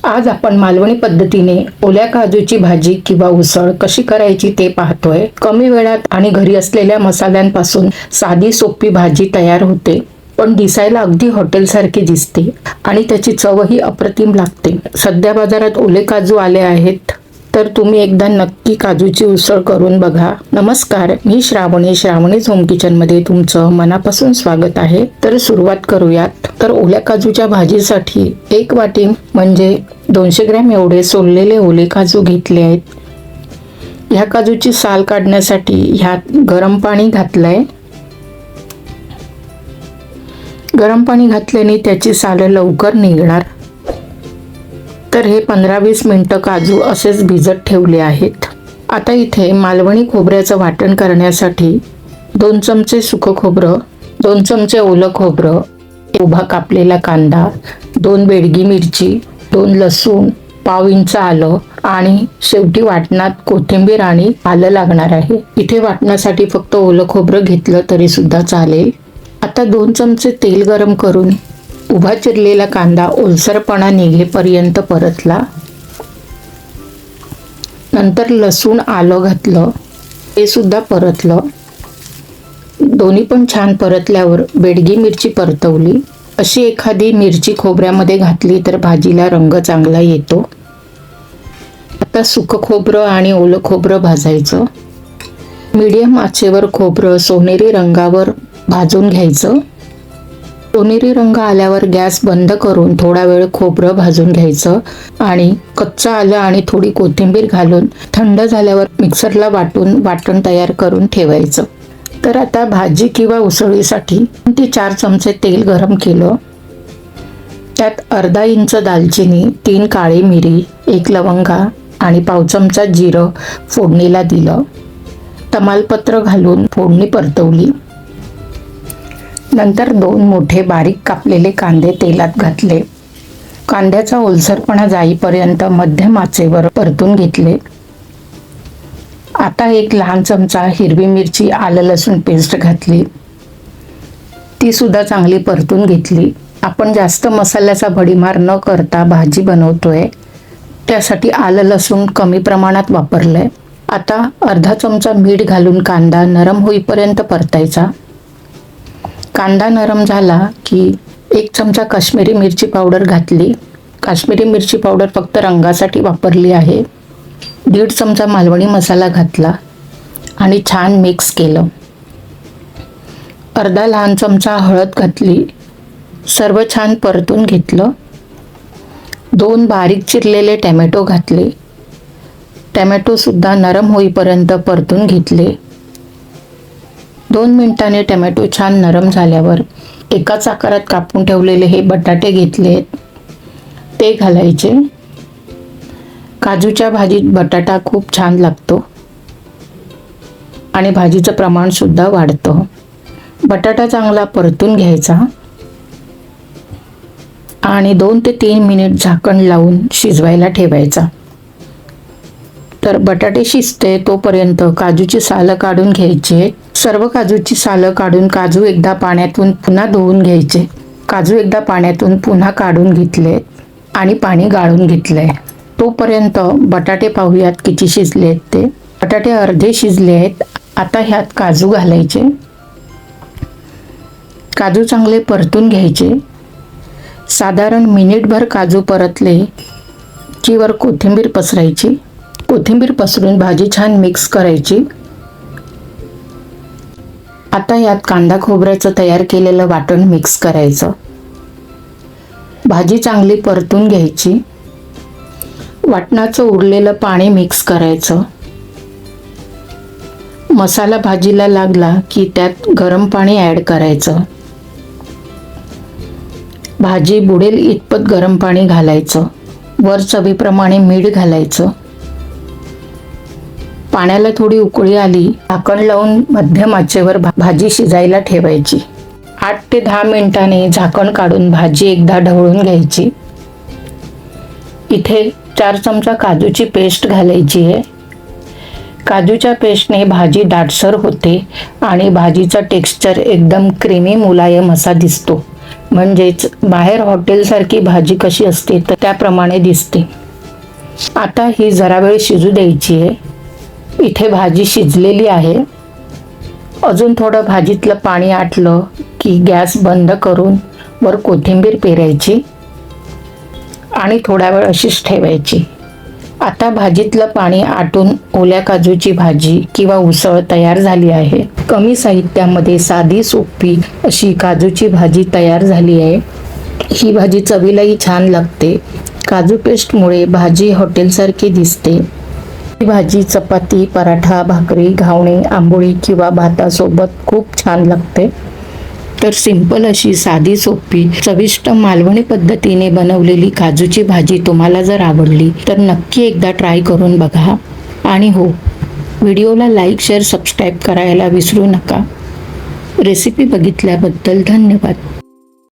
आज आपण मालवणी पद्धतीने ओल्या काजूची भाजी किंवा उसळ कशी करायची ते पाहतोय। कमी वेळात आणि घरी असलेल्या मसाल्यांपासून साधी सोपी भाजी तयार होते, पण दिसायला अगदी हॉटेलसारखी दिसते आणि त्याची चवही अप्रतिम लागते। सध्या बाजारात ओले काजू आले आहेत, तर तुम्ही एकदा नक्की काजूची उसळ करून बघा। नमस्कार, मी श्रावणीज होम किचन मध्ये तुमचं मनापासून स्वागत आहे। तर सुरुवात करूयात। तर ओल्या काजूच्या भाजीसाठी एक वाटी म्हणजे 200 ग्रॅम एवढे सोललेले ओले काजू घेतले आहेत। ह्या काजूची साल काढण्यासाठी ह्यात गरम पाणी घातलंय। गरम पाणी घातल्याने त्याची साल लवकर निघणार। तर हे 15-20 मिनिटं काजू असेच भिजत ठेवले आहेत। आता इथे मालवणी खोबऱ्याचं वाटण करण्यासाठी 2 चमचे सुकं खोबरं, 2 चमचे ओलं खोबरं, उभा कापलेला कांदा, 2 बेडगी मिरची, 2 लसूण, पाव इंच आलं आणि शेवटी वाटणात कोथिंबीर आणि आलं लागणार आहे। इथे वाटणासाठी फक्त ओलं खोबरं घेतलं तरी सुद्धा चालेल। आता 2 चमचे तेल गरम करून उभा चिरलेला कांदा ओलसरपणा निघेपर्यंत परतला। नंतर लसूण आलं घातलं, ते सुद्धा परतलं। दोन्ही पण छान परतल्यावर बेडगी मिरची परतवली। अशी एखादी मिरची खोबऱ्यामध्ये घातली तर भाजीला रंग चांगला येतो। आता सुकं खोबरं आणि ओलं खोबरं भाजायचं। मीडियम आचेवर खोबरं सोनेरी रंगावर भाजून घ्यायचं। सोनेरी रंग आल्यावर गॅस बंद करून थोडा वेळ खोबरं भाजून घ्यायचं आणि कच्चं आलं आणि थोडी कोथिंबीर घालून थंड झाल्यावर मिक्सरला वाटून वाटण तयार करून ठेवायचं। तर आता भाजी किंवा उसळीसाठी 4 चमचे तेल गरम केलं। त्यात अर्धा इंच दालचिनी, 3 काळी मिरी, 1 लवंगा आणि पाव चमचा जिरं फोडणीला दिलं। तमालपत्र घालून फोडणी परतवली। नंतर 2 मोठे बारीक कापलेले कांदे तेलात घातले। कांद्याचा ओलसरपणा जाईपर्यंत मध्यम आचेवर परतून घेतले। आता 1 लहान चमचा हिरवी मिरची आलं लसूण पेस्ट घातली, ती सुद्धा चांगली परतून घेतली। आपण जास्त मसाल्याचा भडीमार न करता भाजी बनवतोय, त्यासाठी आलं लसूण कमी प्रमाणात वापरलंय। आता अर्धा चमचा मीठ घालून कांदा नरम होईपर्यंत परतायचा। कांदा नरम झाला की 1 चमचा काश्मीरी मिरची पावडर घातली। काश्मीरी मिरची पावडर फक्त रंगासाठी वापरली आहे। 1.5 चमचा मालवणी मसाला घातला आणि छान मिक्स केलं। अर्धा लहान चमचा हळद घातली, सर्व छान परतून घेतलं। 2 बारीक चिरलेले टोमॅटो घातले, टोमॅटो सुद्धा नरम होईपर्यंत परतून घेतले। 2 मिनिटांनी टोमॅटो छान नरम झाल्यावर एकाच आकारात कापून ठेवलेले हे बटाटे घेतले, ते घालायचे। काजूच्या भाजीत बटाटा खूप छान लागतो आणि भाजीचं प्रमाण सुद्धा वाढतं। बटाटा चांगला परतून घ्यायचा आणि 2 ते 3 मिनिट झाकण लावून शिजवायला ठेवायचा। तर बटाटे शिजते तोपर्यंत काजूची सालं काढून घ्यायचे। सर्व काजूची सालं काढून काजू एकदा पाण्यातून पुन्हा धुवून घ्यायचे। काजू एकदा पाण्यातून पुन्हा काढून घेतले आणि पाणी गाळून घेतलंय। तोपर्यंत बटाटे पाहूयात किती शिजले आहेत ते। बटाटे अर्धे शिजले आहेत। आता ह्यात काजू घालायचे। काजू चांगले परतून घ्यायचे। साधारण मिनिटभर काजू परतले की वर कोथिंबीर पसरायची। कोथिंबीर पसरून भाजी छान मिक्स करायची। आता यात कांदा खोबऱ्याचं तयार केलेलं वाटण मिक्स करायचं। भाजी चांगली परतून घ्यायची। वाटणाचं उरलेलं पाणी मिक्स करायचं। मसाला भाजीला लागला की त्यात गरम पाणी ॲड करायचं। भाजी बुडेल इतपत गरम पाणी घालायचं। वर चवीप्रमाणे मीठ घालायचं। पाण्याला थोडी उकळी आली, झाकण लावून मध्यम आचेवर भाजी शिजायला ठेवायची। 8 ते 10 मिनिटांनी झाकण काढून भाजी एकदा ढवळून घ्यायची। इथे 4 चमचा काजूची पेस्ट घालायची आहे। काजूच्या पेस्टने भाजी दाटसर होते आणि भाजीचा टेक्स्चर एकदम क्रीमी मुलायम असा दिसतो। म्हणजेच बाहेर हॉटेलसारखी भाजी कशी असते तर त्याप्रमाणे दिसते. आता ही जरा वेळ शिजू द्यायची आहे. इथे भाजी शिजलेली आहे. अजून थोडं भाजीतलं पाणी आटलं की गॅस बंद करून वर कोथिंबीर पेरायची आणि थोडा वेळ अशीच ठेवायची. आता भाजीतलं पाणी आटून ओल्या काजूची भाजी किंवा उसळ तयार झाली आहे. कमी साहित्यामध्ये साधी सोपी अशी काजूची भाजी तयार झाली आहे. ही भाजी चवीलाही छान लागते. काजू पेस्टमुळे भाजी हॉटेलसारखी दिसते. ही भाजी चपाती, पराठा, भाकरी, घावणे, आंबोळी किंवा भातासोबत खूप छान लागते. तर सिंपल अशी साधी सोपी चविष्ट मालवणी पद्धतीने बनवलेली काजूची भाजी तुम्हाला जर आवडली तर नक्की एकदा ट्राय करून बघा. आणि हो, व्हिडिओला लाईक, शेअर, सबस्क्राईब करायला विसरू नका. रेसिपी बघितल्याबद्दल धन्यवाद.